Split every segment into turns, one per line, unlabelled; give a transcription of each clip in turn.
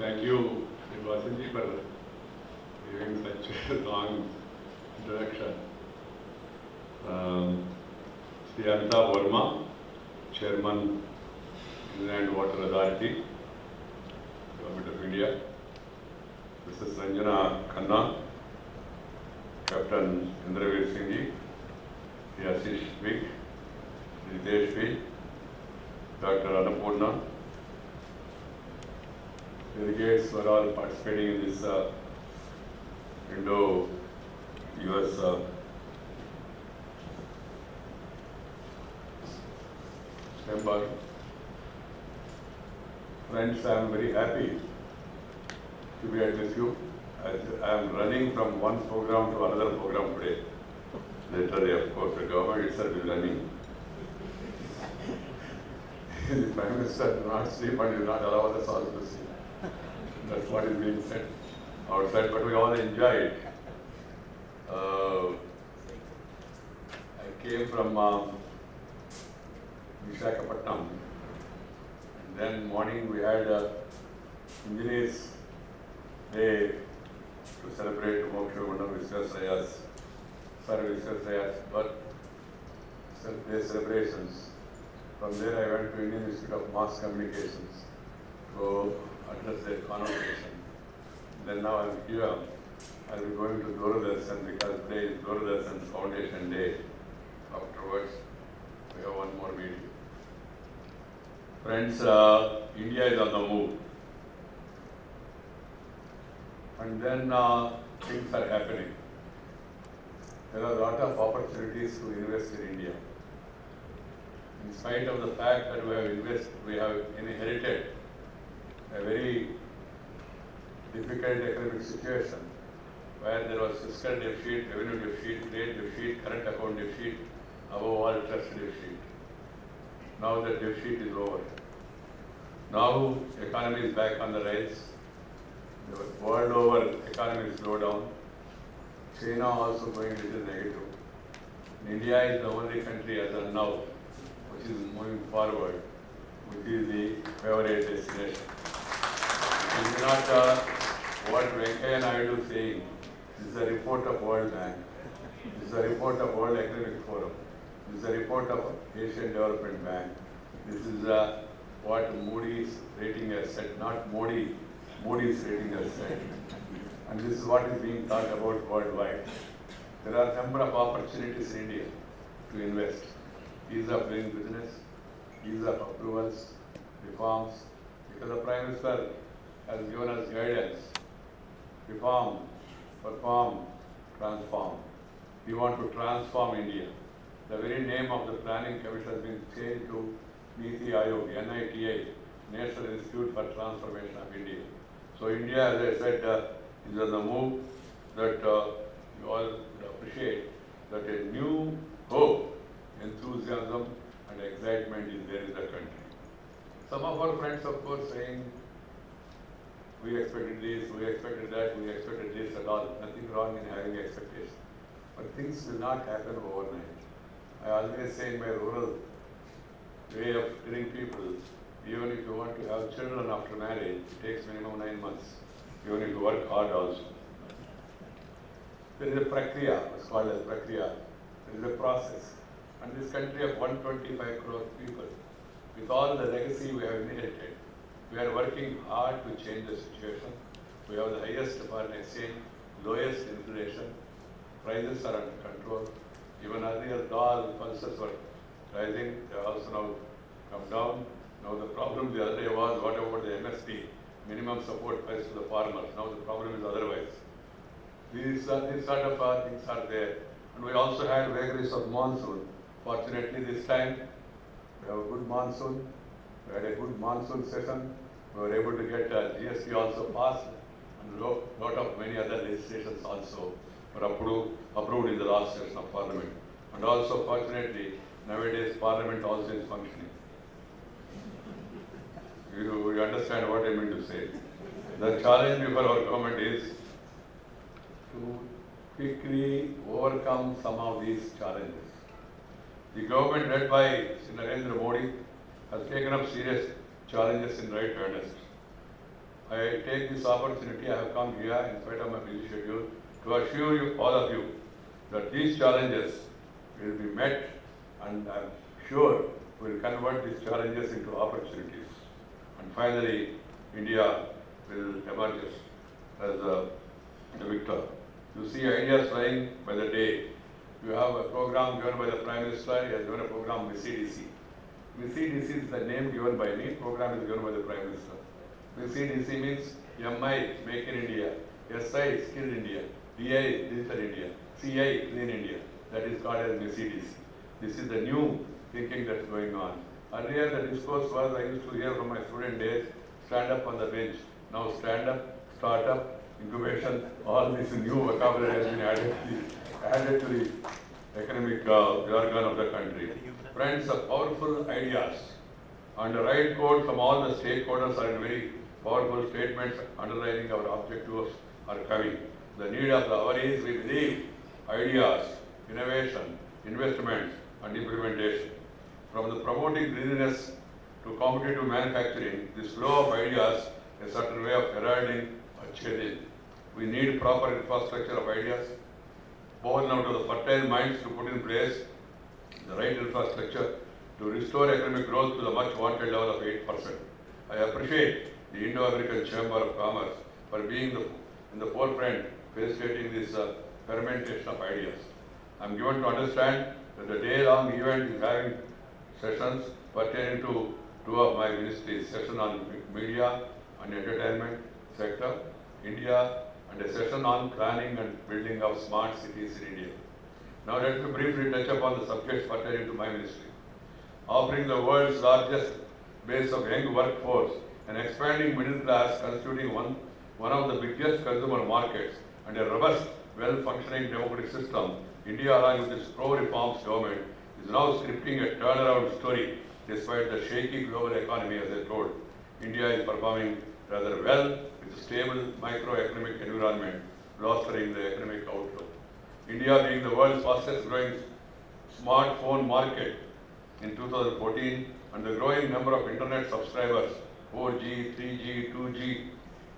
Thank you, Vasanji, for giving such a long introduction. Shri Amitabh Verma, Chairman, Inland Water Authority, Government of India. Mrs. Sanjana Khanna, Captain Indraveer Singh Ji, Shri Ashish Vik, Shri Deshvi, Dr. Annapurna. Delegates were all participating in this Indo-US temple. Friends, I am very happy to be with you. I am running from one program to another program today. Later, of course, the government itself is running. The Prime Minister do not sleep and do not allow us all to sleep. That's what is being said outside, but we all enjoy it. I came from Visakhapatnam, and then morning we had Engineers Day to celebrate Moksha Mandam Viswasraya's birthday celebrations. From there I went to Indian Institute of Mass Communications to address their convocation. Then now I'm here. I'll be going to Doordarshan because today is Doordarshan's Foundation Day. Afterwards, we have one more meeting. Friends, India is on the move. And then things are happening. There are a lot of opportunities to invest in India. In spite of the fact that we have inherited a very difficult economic situation where there was fiscal deficit, revenue deficit, trade deficit, current account deficit, above all trust deficit. Now the deficit is over. Now economy is back on the rise. The world over economy is slow down. China also going a little negative. India is the only country as of now which is moving forward, which is the favorite destination. This is not what Venkaiah Naidu is saying. This is a report of World Bank. This is a report of World Economic Forum. This is a report of Asian Development Bank. This is what Moody's rating has said, not Modi. Moody's rating has said. And this is what is being talked about worldwide. There are a number of opportunities in India to invest. Ease of doing business, ease of approvals, reforms, because the Prime Minister has given us guidance. Reform, perform, transform. We want to transform India. The very name of the Planning Commission has been changed to Niti Ayog, NITI, National Institute for Transformation of India. So India, as I said, is on the move that you all would appreciate that a new hope, enthusiasm and excitement is there in the country. Some of our friends, of course, saying, we expected this, we expected that, we expected this and all. Nothing wrong in having expectations. But things will not happen overnight. I always say in my rural way of telling people, even if you want to have children after marriage, it takes minimum 9 months. Even if you work hard also. There is a prakriya, it's called as prakriya. There is a process. And this country of 125 crore people, with all the legacy we have inherited, we are working hard to change the situation. We have the highest foreign exchange, lowest inflation, prices are under control. Even earlier, all pulses were rising, they have also now come down. Now the problem the other day was, what about the MSP, minimum support price to the farmers? Now the problem is otherwise. These sort of things are there. And we also had vagaries of monsoon. Fortunately, this time, we have a good monsoon. We had a good monsoon session. We were able to get GST also passed, and a lot of many other legislations also were approved in the last session of Parliament. And also, fortunately, nowadays Parliament also is functioning. You understand what I mean to say. The challenge before our government is to quickly overcome some of these challenges. The government led by Shri Narendra Modi has taken up serious challenges in right earnest. I take this opportunity, I have come here in spite of my busy schedule, to assure you, all of you, that these challenges will be met, and I am sure we will convert these challenges into opportunities. And finally, India will emerge as the victor. You see ideas flying by the day. You have a program given by the Prime Minister, he has given a program MISI-DC. MISI-DC is the name given by me, program is given by the Prime Minister. MISI-DC means MI, Make in India, SI, Skill India, DI, Digital India, CI, Clean India. That is called as MISI-DC. This is the new thinking that's going on. Earlier the discourse was, I used to hear from my student days, stand up on the bench. Now stand up, start up, incubation, all this new vocabulary has been added to the economic jargon of the country. Friends, the powerful ideas and the right code from all the stakeholders are in very powerful statements underlining our objectives are coming. The need of the hour is, we believe, ideas, innovation, investments and implementation. From the promoting greediness to competitive manufacturing, this flow of ideas is a certain way of heralding a change. We need proper infrastructure of ideas, born out of the fertile minds to put in place the right infrastructure to restore economic growth to the much wanted level of 8%. I appreciate the Indo-American Chamber of Commerce for being in the forefront facilitating this fermentation of ideas. I am given to understand that the day-long event is having sessions pertaining to two of my ministries, session on media and entertainment sector, India, and a session on planning and building of smart cities in India. Now let me briefly touch upon the subjects pertaining to my ministry. Offering the world's largest base of young workforce, an expanding middle class constituting one of the biggest consumer markets, and a robust, well-functioning democratic system, India, along with its pro-reforms government, is now scripting a turnaround story despite the shaky global economy, as I told. India is performing rather well with a stable microeconomic environment, bolstering the economic outlook. India being the world's fastest growing smartphone market in 2014 and the growing number of internet subscribers, 4G, 3G, 2G,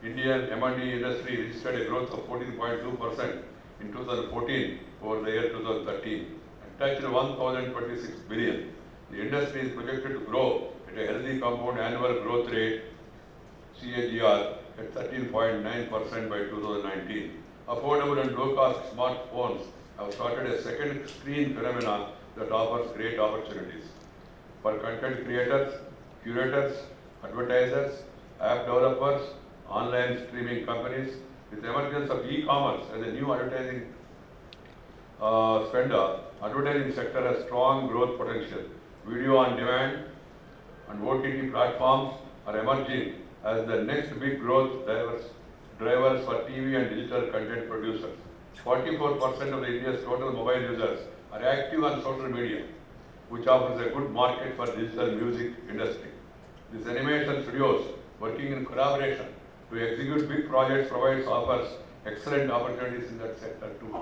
Indian M&E industry registered a growth of 14.2% in 2014 over the year 2013 and touched 1,026 billion. The industry is projected to grow at a healthy compound annual growth rate CAGR at 13.9% by 2019. Affordable and low-cost smartphones have started a second screen phenomenon that offers great opportunities for content creators, curators, advertisers, app developers, online streaming companies. With the emergence of e-commerce as a new advertising spender, advertising sector has strong growth potential. Video on demand and OTT platforms are emerging as the next big growth drivers for TV and digital content producers. 44% of the India's total mobile users are active on social media, which offers a good market for digital music industry. These animation studios working in collaboration to execute big projects offers excellent opportunities in that sector too.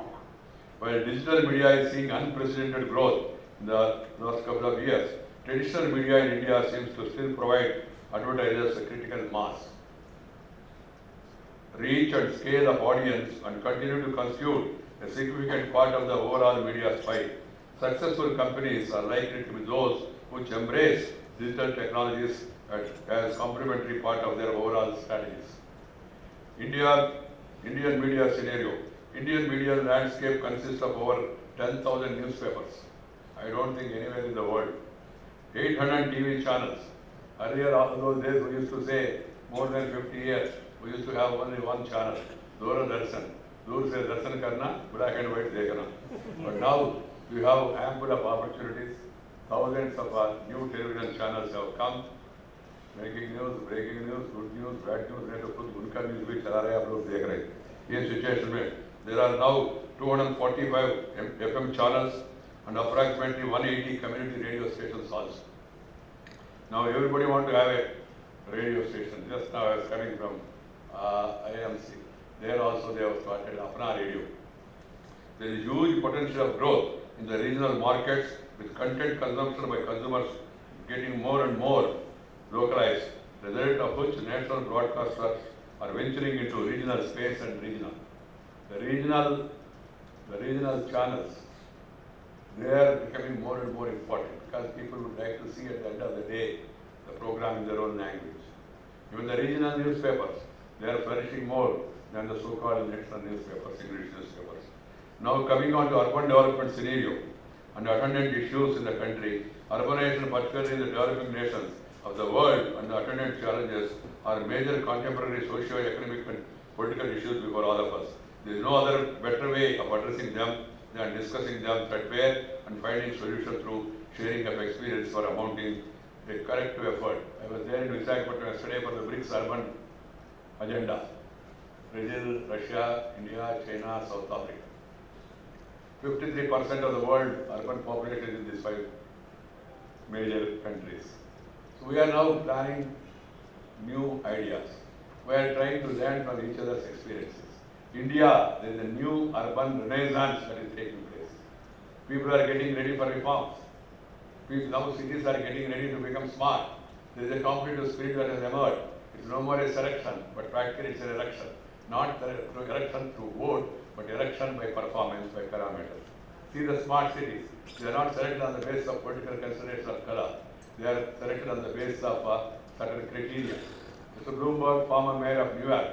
While digital media is seeing unprecedented growth in the last couple of years, traditional media in India seems to still provide advertisers a critical mass, reach and scale of audience, and continue to constitute a significant part of the overall media pie. Successful companies are likely to be those which embrace digital technologies as complementary part of their overall strategies. Indian media scenario. Indian media landscape consists of over 10,000 newspapers. I don't think anywhere in the world. 800 TV channels. Earlier, all those days, we used to say more than 50 years, we used to have only one channel, Doordarshan. Dur se darshan karna, black and white dekhna. But now we have ample of opportunities. Thousands of new television channels have come. Breaking news, good news, bad news, नहीं तो खुद उनका news भी चला रहे हैं, आप लोग देख रहे हैं. ये सिचुएशन में there are now 245 FM channels and approximately 180 community radio stations also. Now everybody want to have a radio station. Just now I was coming from IMC. There also they have started Apna Radio. There is huge potential of growth in the regional markets with content consumption by consumers getting more and more localized, the result of which national broadcasters are venturing into regional space and regional. The regional channels, they are becoming more and more important because people would like to see at the end of the day the program in their own language. Even the regional newspapers, they are flourishing more than the so-called national newspapers, English newspapers. Now coming on to urban development scenario and attendant issues in the country, urbanization, particularly in the developing nations of the world, and the attendant challenges are major contemporary socio-economic and political issues before all of us. There is no other better way of addressing them than discussing them threadbare and finding solutions through sharing of experience for amounting a collective effort. I was there in Visakhapatnam yesterday for the BRICS urban agenda. Brazil, Russia, India, China, South Africa. 53% of the world urban population is in these 5 major countries. So we are now planning new ideas. We are trying to learn from each other's experiences. India, there is a new urban renaissance that is taking place. People are getting ready for reforms. Now cities are getting ready to become smart. There is a competitive spirit that has emerged. It's no more a selection, but practically it's an election. Not through election through vote, but election by performance, by parameters. See the smart cities. They are not selected on the basis of political consideration of color. They are selected on the basis of certain criteria. Mr. Bloomberg, former mayor of New York,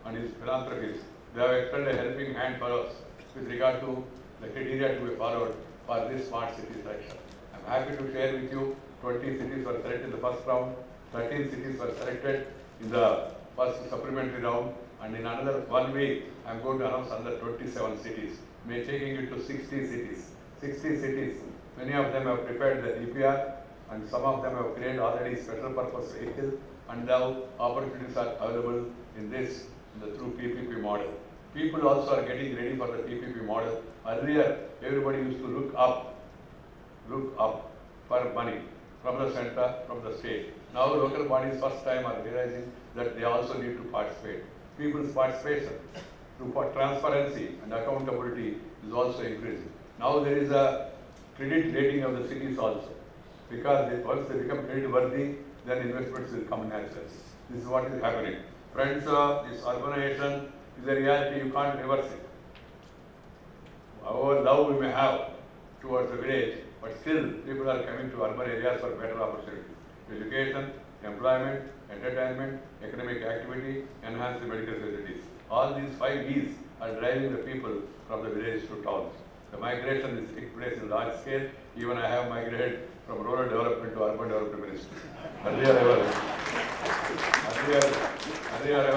and his philanthropists, they have extended a helping hand for us with regard to the criteria to be followed for this smart city selection. I am happy to share with you 20 cities were selected in the first round, 13 cities were selected in the first supplementary round, and in another 1 week, I am going to announce another 27 cities, taking it to 60 cities. 60 cities, many of them have prepared the DPR, and some of them have created already special purpose vehicles, and now opportunities are available in this through PPP model. People also are getting ready for the PPP model. Earlier, everybody used to look up for money from the center, from the state. Now local bodies first time are realizing that they also need to participate. People's participation through transparency and accountability is also increasing. Now there is a credit rating of the cities also, because once they become credit worthy, then investments will come naturally. This is what is happening. Friends, this urbanization is a reality, you can't reverse it. Our love we may have towards the village, but still people are coming to urban areas for better opportunities. Education, employment, entertainment, economic activity, enhanced medical facilities. All these 5 E's are driving the people from the village to towns. The migration is taking place in large scale. Even I have migrated from rural development to urban development ministry. Earlier I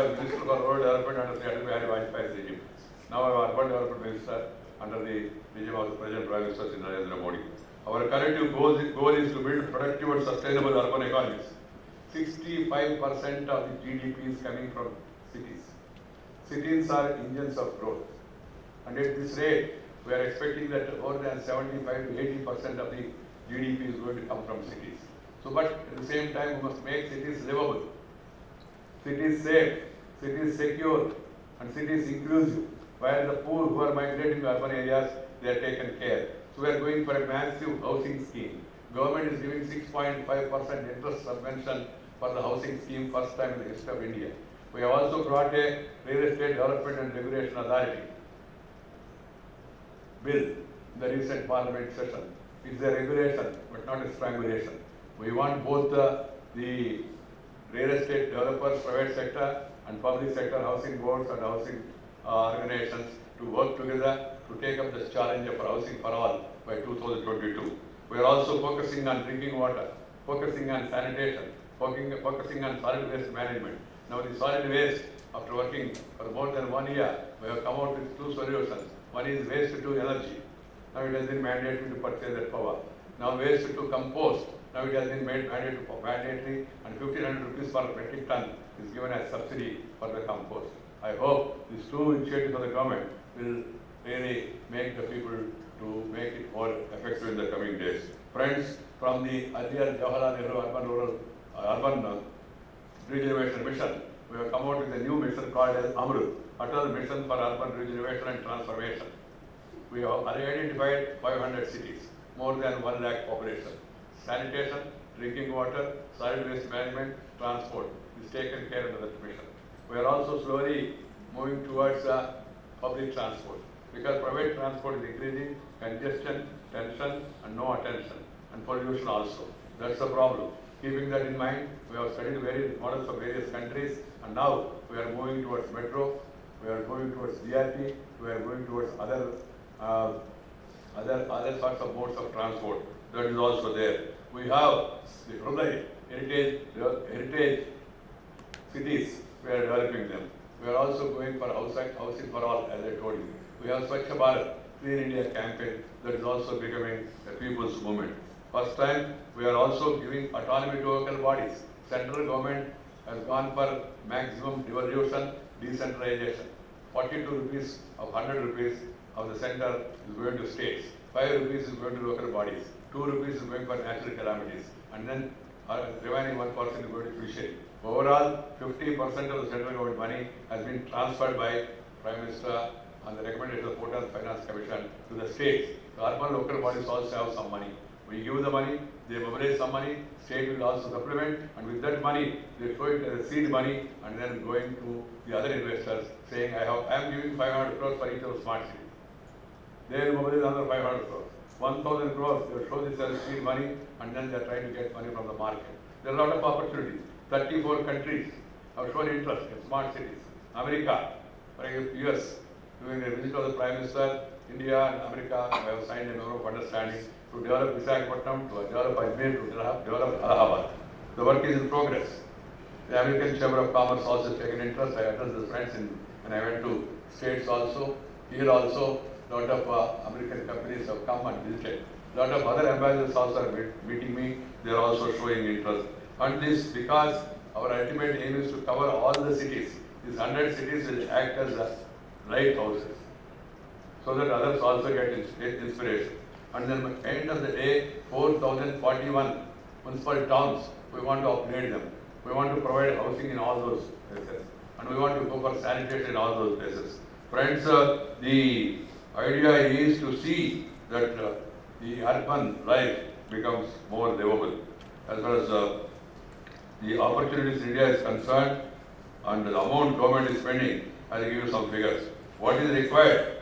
was minister for rural development under the Atal Bihari Vajpayee's regime. Now I am urban development minister under the regime of the present Prime Minister Shri Narendra Modi. Our collective goal is to build productive and sustainable urban economies. 65% of the GDP is coming from cities. Cities are engines of growth. And at this rate, we are expecting that more than 75 to 80% of the GDP is going to come from cities. So, but at the same time, we must make cities livable, cities safe, cities secure, and cities inclusive. While the poor who are migrating to urban areas, they are taken care. So, we are going for a massive housing scheme. Government is giving 6.5% interest subvention for the housing scheme, first time in the history of India. We have also brought a real estate development and regulation authority bill in the recent parliament session. It is a regulation, but not a strangulation. We want both the real estate developers, private sector, and public sector housing boards and housing organizations to work together to take up this challenge of housing for all by 2022. We are also focusing on drinking water, focusing on sanitation, focusing on solid waste management. Now the solid waste, after working for more than 1 year, we have come out with 2 solutions. One is waste to energy. Now it has been mandated to purchase that power. Now waste to compost. Now it has been made mandatory, and 1,500 rupees per metric ton is given as subsidy for the compost. I hope these 2 initiatives of the government will really make the people to make it more effective in the coming days. Friends, from the earlier Jawaharlal Nehru urban regeneration mission, we have come out with a new mission called as AMRUT, Atal Mission for Urban Regeneration and Transformation. We have identified 500 cities, more than 1 lakh population. Sanitation, drinking water, solid waste management, transport is taken care of in that mission. We are also slowly moving towards public transport, because private transport is increasing, congestion, tension, and no attention, and pollution also. That's the problem. Keeping that in mind, we have studied various models of various countries, and now we are moving towards metro, we are going towards DRT, we are going towards other sorts of modes of transport. That is also there. We have the rural heritage cities, we are developing them. We are also going for housing for all, as I told you. We have Swachh Bharat, Clean India campaign that is also becoming a people's movement. First time, we are also giving autonomy to local bodies. Central government has gone for maximum devolution, decentralization. 42 rupees of 100 rupees of the center is going to states. 5 rupees is going to local bodies. 2 rupees is going for natural calamities. And then remaining 1% is going to judiciary. Overall, 50% of the central government money has been transferred by Prime Minister on the recommendation of the Port and Finance Commission to the states. The urban local bodies also have some money. We give the money, they mobilize some money, state will also supplement, and with that money, they throw it as seed money and then going to the other investors saying, I am giving 500 crores for each of the smart cities. They will mobilize another 500 crores. 1,000 crores, they will show this as seed money, and then they are trying to get money from the market. There are a lot of opportunities. 34 countries have shown interest in smart cities. America, for example, US, during the visit of the Prime Minister, India and America have signed a memorandum of understanding to develop Visakhapatnam, to develop Ajmer, to develop Allahabad. The work is in progress. The American Chamber of Commerce also taken interest. I addressed the friends and I went to states also. Here also, a lot of American companies have come and visited. A lot of other ambassadors also are meeting me. They are also showing interest. And this because our ultimate aim is to cover all the cities. These 100 cities will act as lighthouses, so that others also get inspiration. And then at the end of the day, 4,041 municipal towns, we want to upgrade them. We want to provide housing in all those places. And we want to go for sanitation in all those places. Friends, the idea is to see that the urban life becomes more livable. As far as the opportunities in India is concerned, and the amount government is spending, I'll give you some figures. What is required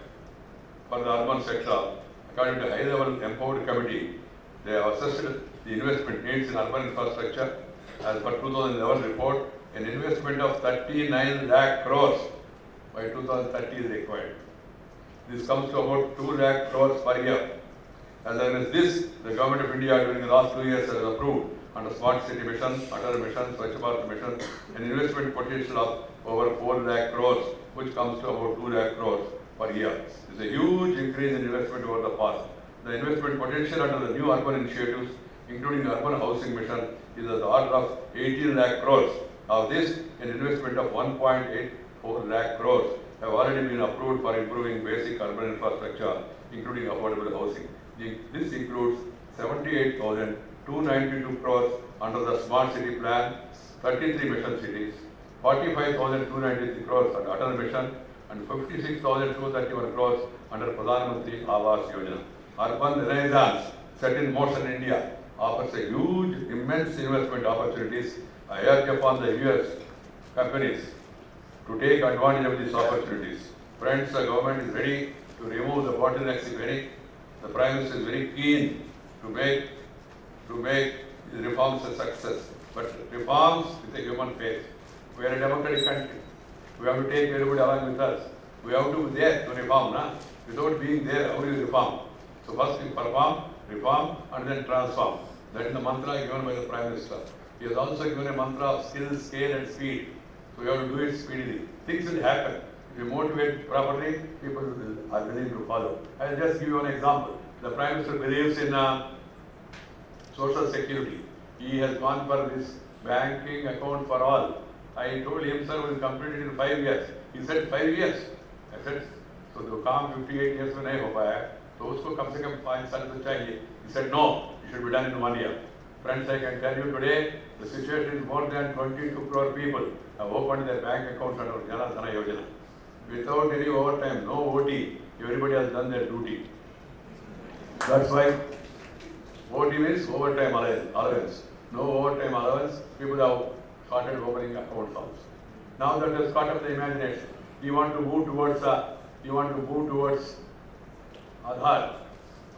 for the urban sector? According to high-level empowered committee, they have assessed the investment needs in urban infrastructure. As per 2011 report, an investment of 39 lakh crores by 2030 is required. This comes to about 2 lakh crores per year. As against this, the Government of India during the last 2 years has approved under Smart City Mission, Atal Mission, Swachh Bharat Mission, an investment potential of over 4 lakh crores, which comes to about 2 lakh crores per year. It's a huge increase in investment over the past. The investment potential under the new urban initiatives, including urban housing mission, is at the order of 18 lakh crores. Of this, an investment of 1.84 lakh crores have already been approved for improving basic urban infrastructure, including affordable housing. This includes 78,292 crores under the Smart City Plan, 33 mission cities, 45,293 crores under Atal Mission, and 56,231 crores under Pradhan Mantri Awas Yojana. Urban renaissance set in motion in India offers a huge, immense investment opportunities. I urge upon the US companies to take advantage of these opportunities. Friends, the government is ready to remove the bottlenecks if any. The Prime Minister is very keen to make these reforms a success. But reforms with a human face. We are a democratic country. We have to take everybody along with us. We have to be there to reform. Without being there, how do you reform? So first we perform, reform, and then transform. That is the mantra given by the Prime Minister. He has also given a mantra of skill, scale, and speed. So we have to do it speedily. Things will happen. If you motivate properly, people are willing to follow. I will just give you an example. The Prime Minister believes in social security. He has gone for this banking account for all. I told him, sir, we will complete it in 5 years. He said, 5 years. I said, so the काम 58 years में नहीं हो पाया है, तो उसको कम से कम 5 साल तो चाहिए. He said, no, it should be done in 1 year. Friends, I can tell you today, the situation is more than 22 crore people have opened their bank accounts under Jana Dhana Yojana. Without any overtime, no OT, everybody has done their duty. That's why OT means overtime allowance. No overtime allowance, people have started opening accounts also. Now that has caught up the imagination. You want to move towards Aadhaar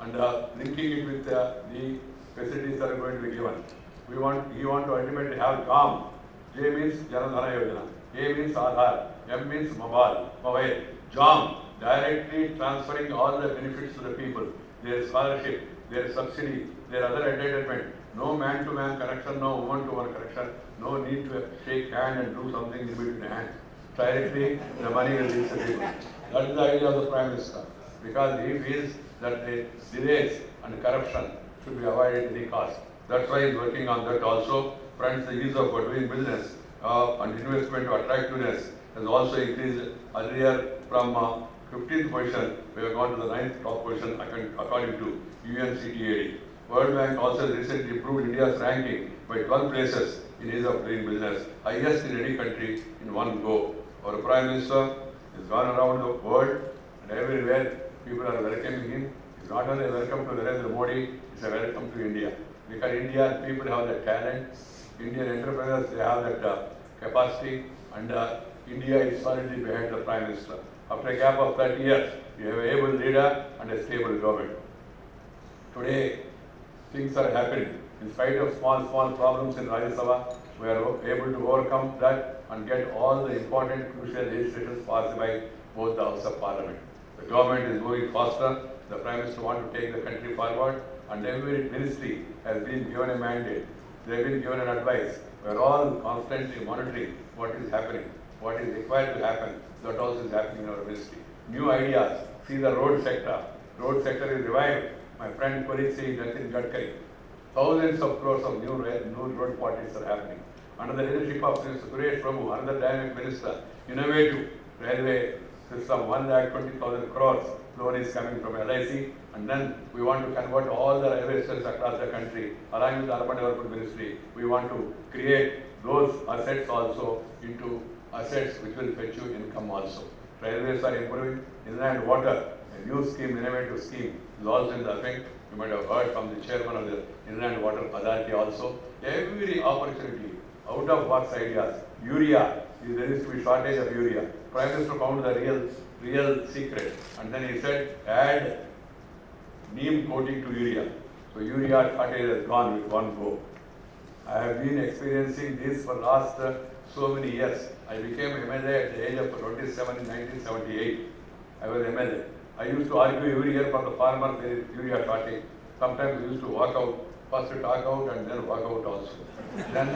and linking it with the facilities that are going to be given. He want to ultimately have JAM. J means Janadhana Yojana. A means Aadhaar. M means mobile. JAM, directly transferring all the benefits to the people. Their scholarship, their subsidy, their other entitlement. No man-to-man connection, no woman-to-one connection. No need to shake hand and do something in between hands. Directly, the money will reach the people. That is the idea of the Prime Minister. Because he feels that the delays and corruption should be avoided at any cost. That's why he is working on that also. Friends, the ease of doing business and investment attractiveness has also increased. Earlier from 15th position, we have gone to the 9th top position according to UNCTAD. World Bank also recently improved India's ranking by 12 places in ease of doing business, highest in any country in one go. Our Prime Minister has gone around the world and everywhere people are welcoming him. It's not only a welcome to Narendra Modi, it's a welcome to India. Because Indian people have the talent, Indian entrepreneurs, they have that capacity, and India is solidly behind the Prime Minister. After a gap of 30 years, you have an able leader and a stable government. Today, things are happening. In spite of small problems in Rajya Sabha, we are able to overcome that and get all the important crucial legislations passed by both the House of Parliament. The government is moving faster. The Prime Minister wants to take the country forward, and every ministry has been given a mandate. They have been given an advice. We are all constantly monitoring what is happening, what is required to happen. That also is happening in our ministry. New ideas. See the road sector. Road sector is revived. My friend colleague saying that in Gadkari. Thousands of crores of new road projects are happening. Under the leadership of Mr. Suresh Prabhu, another dynamic minister, innovative railway system, 1,20,000 crores loan is coming from LIC, and then we want to convert all the railway stations across the country. Along with the Urban Development Ministry, we want to create those assets also into assets which will fetch you income also. Railways are improving. Inland water, a new scheme, innovative scheme, is also in the offing. You might have heard from the chairman of the Inland Water Authority also. Every opportunity, out of box ideas. Urea, there used to be shortage of urea. Prime Minister found the real secret, and then he said, add neem coating to urea. So urea shortage has gone with one go. I have been experiencing this for last so many years. I became MLA at the age of 27 in 1978. I was MLA. I used to argue every year for the farmer there is urea shortage. Sometimes we used to walk out, first to talk out and then walk out also. Then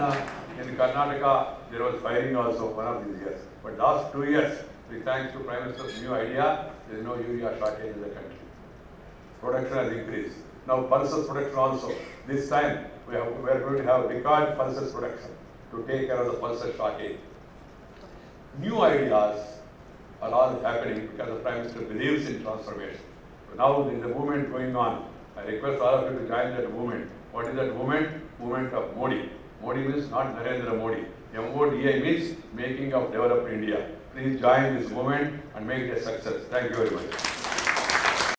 in Karnataka there was firing also one of these years. But last 2 years, thanks to Prime Minister's new idea, there is no urea shortage in the country. Production has increased. Now pulses production also. This time we are going to have record pulses production to take care of the pulses shortage. New ideas are all happening because the Prime Minister believes in transformation. So now there is a movement going on. I request all of you to join that movement. What is that movement? Movement of Modi. Modi means not Narendra Modi. MODI means making of developed India. Please join this movement and make it a success. Thank you very much.